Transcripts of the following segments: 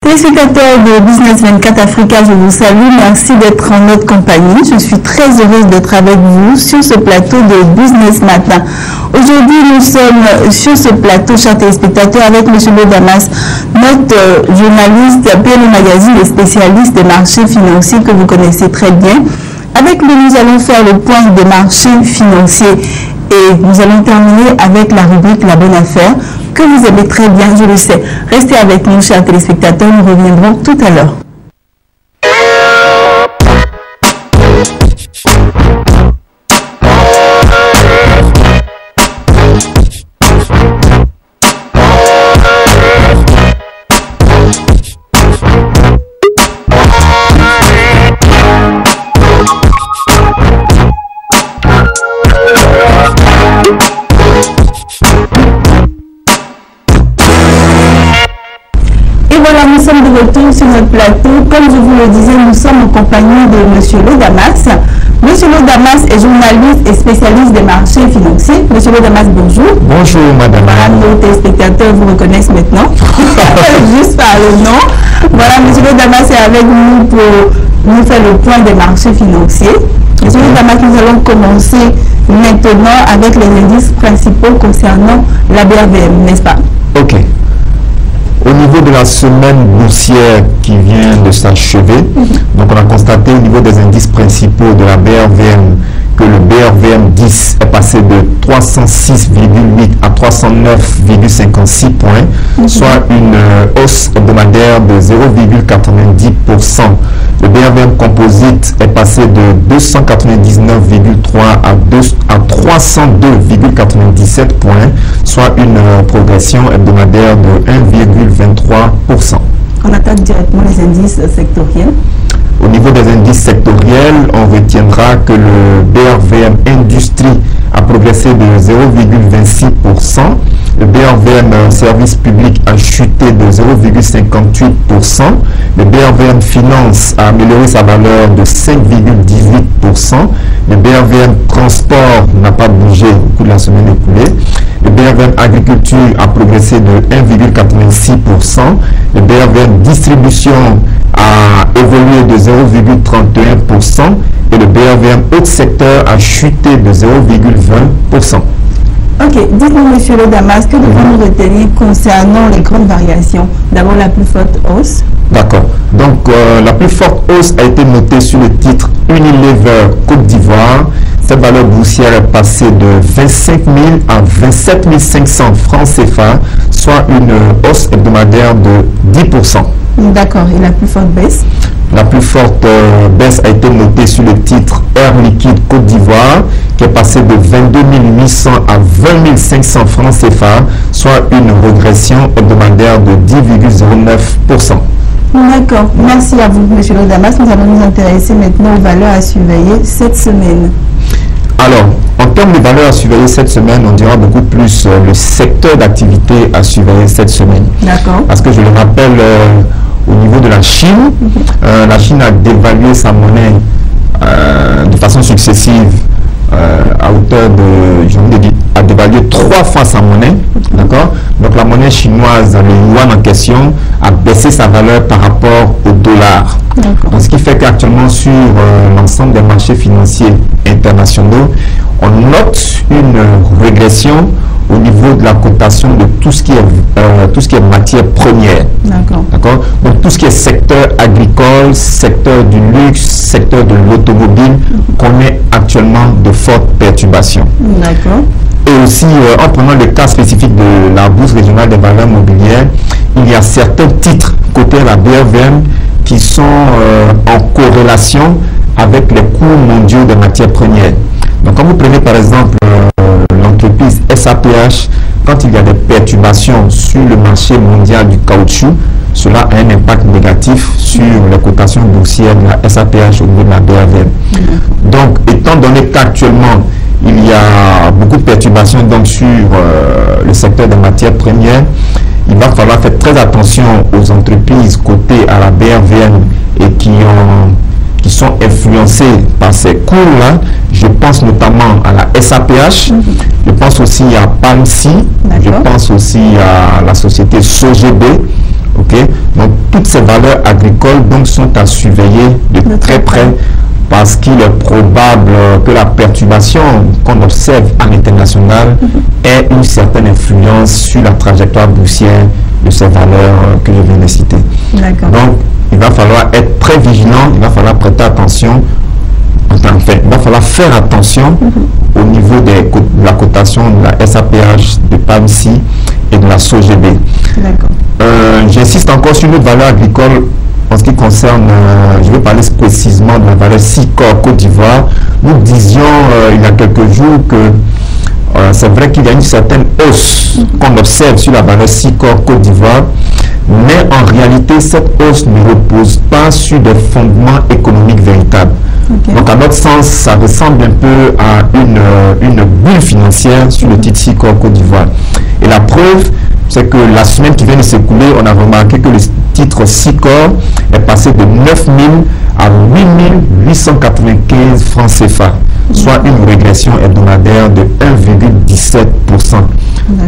Téléspectateurs de Business 24 Africa, je vous salue. Merci d'être en notre compagnie. Je suis très heureuse d'être avec vous sur ce plateau de Business Matin. Aujourd'hui, nous sommes sur ce plateau, chers téléspectateurs, avec M. Damas, notre journaliste PME Magazine et spécialiste des marchés financiers que vous connaissez très bien. Avec lui, nous allons faire le point des marchés financiers et nous allons terminer avec la rubrique La Bonne Affaire, que vous aimez très bien, je le sais. Restez avec nous, chers téléspectateurs, nous reviendrons tout à l'heure. Nous sommes de retour sur notre plateau. Comme je vous le disais, nous sommes en compagnie de M. Damas. M. Damas est journaliste et spécialiste des marchés financiers. M. Damas, bonjour. Bonjour, madame. Voilà, nos téléspectateurs vous reconnaissent maintenant. Juste par le nom. Voilà, M. Damas est avec nous pour nous faire le point des marchés financiers. M. Damas, nous allons commencer maintenant avec les indices principaux concernant la BRVM, n'est-ce pas? Ok. Au niveau de la semaine boursière qui vient de s'achever, donc on a constaté au niveau des indices principaux de la BRVM que le BRVM 10 est passé de 306,8 à 309,56 points, soit une hausse hebdomadaire de 0,90%. Le BRVM Composite est passé de 299,3 à 302,97 points, soit une progression hebdomadaire de 1,23%. On attaque directement les indices sectoriels. Au niveau des indices sectoriels, on retiendra que le BRVM Industrie a progressé de 0,26%. Le BRVM Service Public a chuté de 0,58%. Le BRVM Finance a amélioré sa valeur de 5,18%. Le BRVM Transport n'a pas bougé au cours de la semaine écoulée. Le BRVM Agriculture a progressé de 1,86%. Le BRVM Distribution a évolué de 0,31% et le BRVM Haute Secteur a chuté de 0,20%. Ok, dites-nous, monsieur le Damas, que devons-nous retenir concernant les grandes variations? D'abord, la plus forte hausse. D'accord. Donc, la plus forte hausse a été notée sur le titre Unilever Côte d'Ivoire. Cette valeur boursière est passée de 25 000 à 27 500 francs CFA, soit une hausse hebdomadaire de 10%. D'accord. Et la plus forte baisse? La plus forte baisse a été notée sur le titre Air Liquide Côte d'Ivoire, qui est passé de 22 800 à 20 500 francs CFA, soit une régression hebdomadaire de 10,09%. D'accord. Merci à vous, M. Damas. Nous allons nous intéresser maintenant aux valeurs à surveiller cette semaine. Alors, en termes de valeurs à surveiller cette semaine, on dira beaucoup plus le secteur d'activité à surveiller cette semaine. D'accord. Parce que je le rappelle, au niveau de la Chine, la Chine a dévalué sa monnaie de façon successive à hauteur de, a dévalué 3 fois sa monnaie, d'accord. Donc la monnaie chinoise, le yuan en question, a baissé sa valeur par rapport au dollar. Donc, ce qui fait qu'actuellement sur l'ensemble des marchés financiers internationaux, on note une régression au niveau de la cotation de tout ce qui est matière première. D'accord. Donc tout ce qui est secteur agricole, secteur du luxe, secteur de l'automobile connaît actuellement de fortes perturbations. D'accord. Et aussi, en prenant le cas spécifique de la Bourse régionale des valeurs mobilières, il y a certains titres côté la BRVM qui sont en corrélation avec les cours mondiaux des matières premières. Donc quand vous prenez par exemple l'entreprise SAPH, quand il y a des perturbations sur le marché mondial du caoutchouc, cela a un impact négatif sur les cotations boursières de la SAPH au niveau de la BRVM. Donc, étant donné qu'actuellement, il y a beaucoup de perturbations donc, sur le secteur des matières premières, il va falloir faire très attention aux entreprises cotées à la BRVM et qui sont influencées par ces cours-là. Je pense notamment à la SAPH, je pense aussi à PALMSI, je pense aussi à la société SOGB, Ok, donc toutes ces valeurs agricoles donc sont à surveiller de très près parce qu'il est probable que la perturbation qu'on observe à l'international ait une certaine influence sur la trajectoire boursière de ces valeurs que je viens de citer. Donc il va falloir être très vigilant, il va falloir prêter attention. Enfin, il va falloir faire attention au niveau de la cotation de la SAPH, de PAMC et de la SOGB. J'insiste encore sur une valeur agricole en ce qui concerne, je vais parler précisément de la valeur SICOR Côte d'Ivoire. Nous disions il y a quelques jours que c'est vrai qu'il y a une certaine hausse qu'on observe sur la valeur SICOR Côte d'Ivoire, mais en réalité, cette hausse ne repose pas sur des fondements économiques véritables. Donc, à notre sens, ça ressemble un peu à une bulle financière sur le titre SICOR Côte d'Ivoire. Et la preuve, c'est que la semaine qui vient de s'écouler, on a remarqué que le titre SICOR est passé de 9 000 à 8 895 francs CFA, soit une régression hebdomadaire de 1,17%.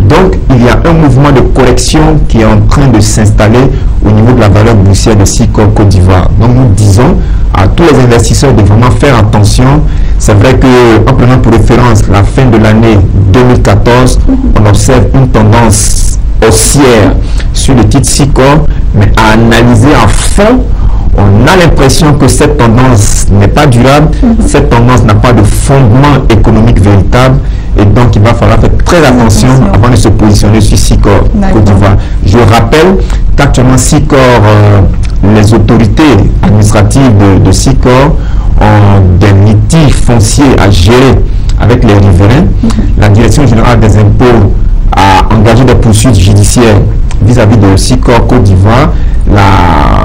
Donc, il y a un mouvement de correction qui est en train de s'installer au niveau de la valeur boursière de SICOR Côte d'Ivoire. Donc, nous disons à tous les investisseurs de vraiment faire attention. C'est vrai que, en prenant pour référence la fin de l'année 2014, on observe une tendance haussière sur le titre SICOR, mais à analyser à fond, on a l'impression que cette tendance n'est pas durable, cette tendance n'a pas de fondement économique véritable, et donc il va falloir faire très attention avant de se positionner sur SICOR Côte d'Ivoire. Je rappelle qu'actuellement SICOR, les autorités administratives de SICOR ont des litiges fonciers à gérer avec les riverains. La Direction générale des impôts a engagé des poursuites judiciaires vis-à-vis de SICOR Côte d'Ivoire.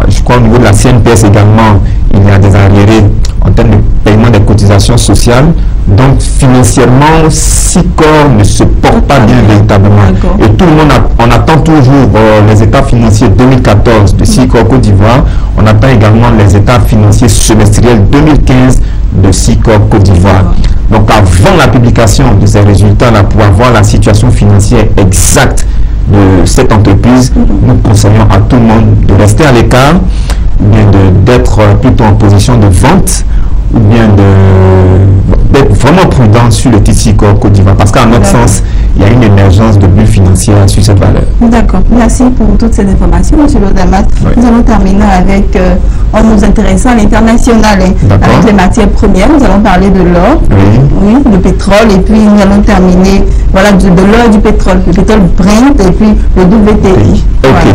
Je crois au niveau de la CNPS également, il y a des arriérés en termes de paiement des cotisations sociales. Donc financièrement, SICOR ne se porte pas bien véritablement. Et tout le monde, on attend toujours les états financiers 2014 de SICOR Côte d'Ivoire. On attend également les états financiers semestriels 2015 de SICOR Côte d'Ivoire. Donc avant la publication de ces résultats-là, pour avoir la situation financière exacte de cette entreprise, nous conseillons à tout le monde de rester à l'écart, ou bien d'être plutôt en position de vente, ou bien d'être vraiment prudent sur le titre SICOR Côte d'Ivoire, parce qu'à notre sens, il y a une émergence de bulle financière sur cette valeur. D'accord. Merci pour toutes ces informations, M. Lodamas. Nous allons terminer avec, en nous intéressant à l'international, avec les matières premières. Nous allons parler de l'or, le pétrole, et puis nous allons terminer de l'or et du pétrole, le pétrole Brent et puis le WTI. Ok.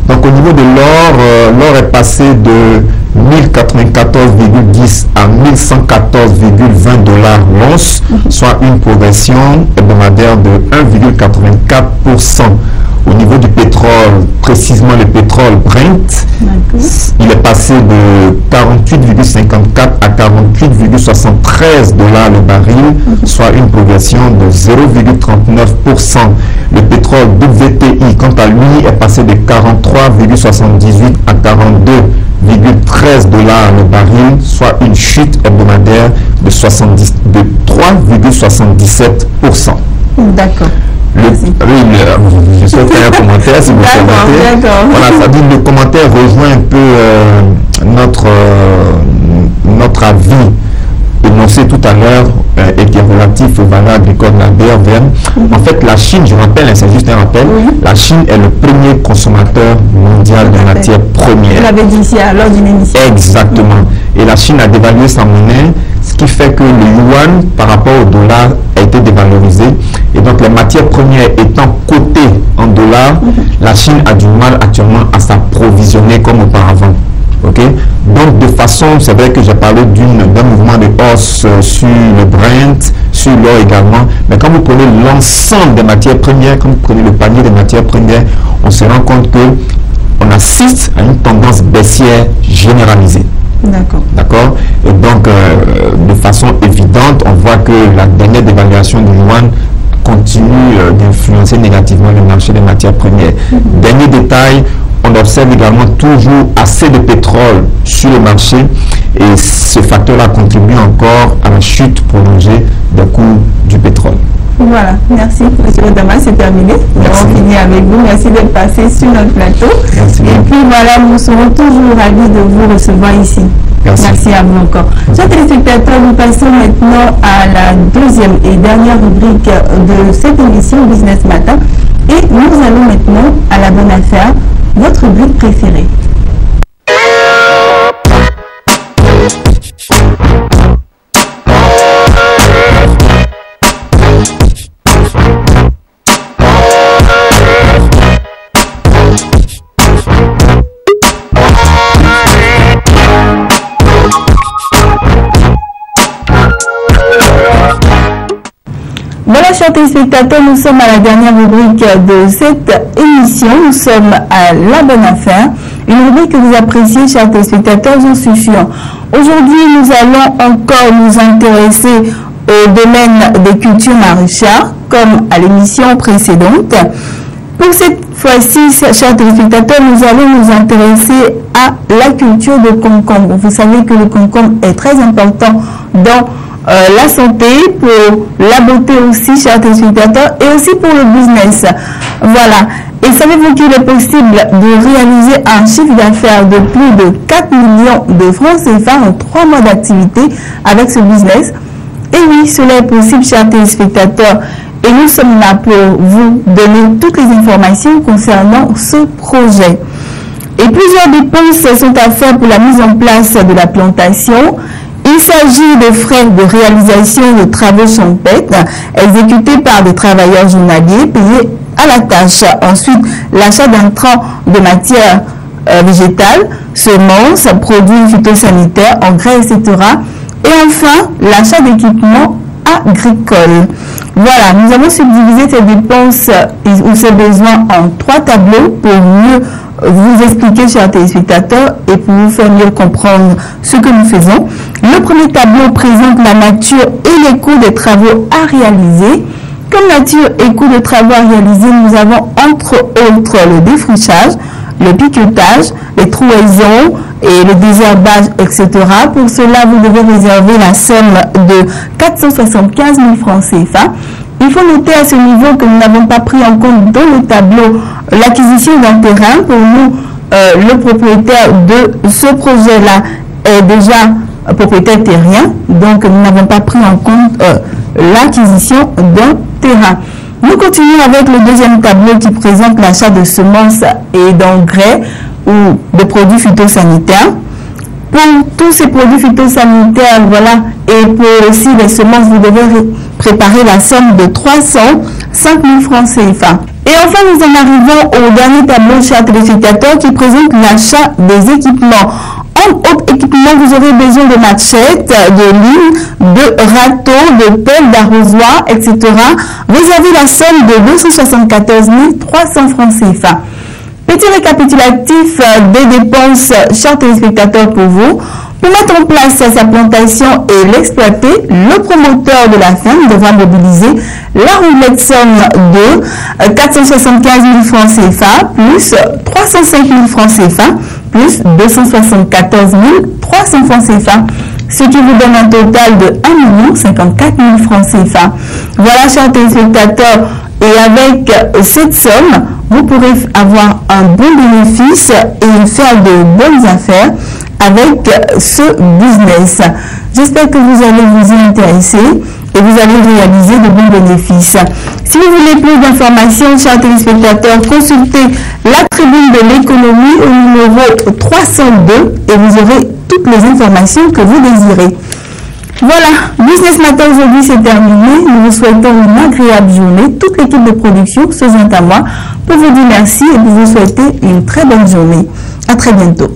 Donc au niveau de l'or, l'or est passé de 1094,10 à 1114,20 dollars l'once, soit une progression hebdomadaire de 1,84%. Au niveau du pétrole, précisément le pétrole Brent, il est passé de 48,54 à 48,73 dollars le baril, soit une progression de 0,39%. Le pétrole WTI, quant à lui, est passé de 43,78 à 42,13 dollars le baril, soit une chute hebdomadaire de 3,77%. D'accord. Je souhaite faire un commentaire si vous permettez. Voilà, ça dit le commentaire rejoint un peu notre avis énoncé tout à l'heure et qui est relatif aux valeurs agricoles de la BRVM. En fait, la Chine, je rappelle, c'est juste un rappel, la Chine est le premier consommateur mondial de matières premières. Vous l'avez dit ici lors d'une émission. Exactement. Et la Chine a dévalué sa monnaie, ce qui fait que le yuan par rapport au dollar a été dévalorisé. Et donc les matières premières étant cotées en dollars, la Chine a du mal actuellement à s'approvisionner comme auparavant. Okay? Donc de façon, c'est vrai que j'ai parlé d'un mouvement de hausse sur le Brent, sur l'or également, mais quand vous prenez l'ensemble des matières premières, quand vous prenez le panier des matières premières, on se rend compte que on assiste à une tendance baissière généralisée. D'accord. Et donc, de façon évidente, on voit que la dernière dévaluation du yuan continue d'influencer négativement le marché des matières premières. Dernier détail, on observe également toujours assez de pétrole sur le marché et ce facteur-là contribue encore à la chute prolongée des coûts du pétrole. Voilà, merci M. Damas, c'est terminé. Nous avons fini avec vous. Merci d'être passé sur notre plateau. Merci. Et puis voilà, nous serons toujours ravis de vous recevoir ici. Merci à vous encore. Chers téléspectateurs, nous passons maintenant à la deuxième et dernière rubrique de cette émission Business Matin. Et nous allons maintenant à la bonne affaire, votre rubrique préférée. Voilà, chers téléspectateurs, nous sommes à la dernière rubrique de cette émission. Nous sommes à la bonne affaire. Une rubrique que vous appréciez, chers téléspectateurs, j'en suis sûr. Aujourd'hui, nous allons encore nous intéresser au domaine des cultures maraîchères, comme à l'émission précédente. Pour cette fois-ci, chers téléspectateurs, nous allons nous intéresser à la culture de concombre. Vous savez que le concombre est très important dans la santé, pour la beauté aussi, chers téléspectateurs, et aussi pour le business. Voilà. Et savez-vous qu'il est possible de réaliser un chiffre d'affaires de plus de 4 millions de francs CFA en 3 mois d'activité avec ce business? Et oui, cela est possible, chers téléspectateurs. Et nous sommes là pour vous donner toutes les informations concernant ce projet. Et plusieurs dépenses sont à faire pour la mise en place de la plantation. Il s'agit de frais de réalisation de travaux champêtres exécutés par des travailleurs journaliers payés à la tâche. Ensuite, l'achat d'intrants de matières végétales, semences, produits phytosanitaires, engrais, etc. Et enfin, l'achat d'équipements agricoles. Voilà, nous avons subdivisé ces dépenses ou ces besoins en 3 tableaux pour mieux vous expliquer, chers téléspectateurs, et pour vous faire mieux comprendre ce que nous faisons. Le premier tableau présente la nature et les coûts des travaux à réaliser. Comme nature et coûts de travaux à réaliser, nous avons entre autres le défrichage, le piquetage, les trouaisons et le désherbage, etc. Pour cela, vous devez réserver la somme de 475 000 francs CFA. Il faut noter à ce niveau que nous n'avons pas pris en compte dans le tableau l'acquisition d'un terrain. Pour nous, le propriétaire de ce projet-là est déjà propriétaire terrien, donc nous n'avons pas pris en compte l'acquisition d'un terrain. Nous continuons avec le deuxième tableau qui présente l'achat de semences et d'engrais ou de produits phytosanitaires. Pour tous ces produits phytosanitaires, voilà, et pour aussi les semences, vous devez préparer la somme de 305 000 francs CFA. Et enfin, nous en arrivons au dernier tableau, chers téléspectateurs, qui présente l'achat des équipements. En autres équipements, vous aurez besoin de machettes, de lignes, de râteaux, de pelles, d'arrosoirs, etc. Réservez la somme de 274 300 francs CFA. Petit récapitulatif des dépenses, chers téléspectateurs, pour vous. Pour mettre en place sa plantation et l'exploiter, le promoteur de la ferme devra mobiliser la roulette somme de 475 000 francs CFA plus 305 000 francs CFA plus 274 300 francs CFA, ce qui vous donne un total de 1 054 000 francs CFA. Voilà, chers téléspectateurs, et avec cette somme, vous pourrez avoir un bon bénéfice et faire de bonnes affaires avec ce business. J'espère que vous allez vous y intéresser et vous allez réaliser de bons bénéfices. Si vous voulez plus d'informations, chers téléspectateurs, consultez la tribune de l'économie au numéro 302 et vous aurez toutes les informations que vous désirez. Voilà, Business Matin aujourd'hui c'est terminé. Nous vous souhaitons une agréable journée. Toute l'équipe de production se joint à moi pour vous dire merci et pour vous souhaiter une très bonne journée. À très bientôt.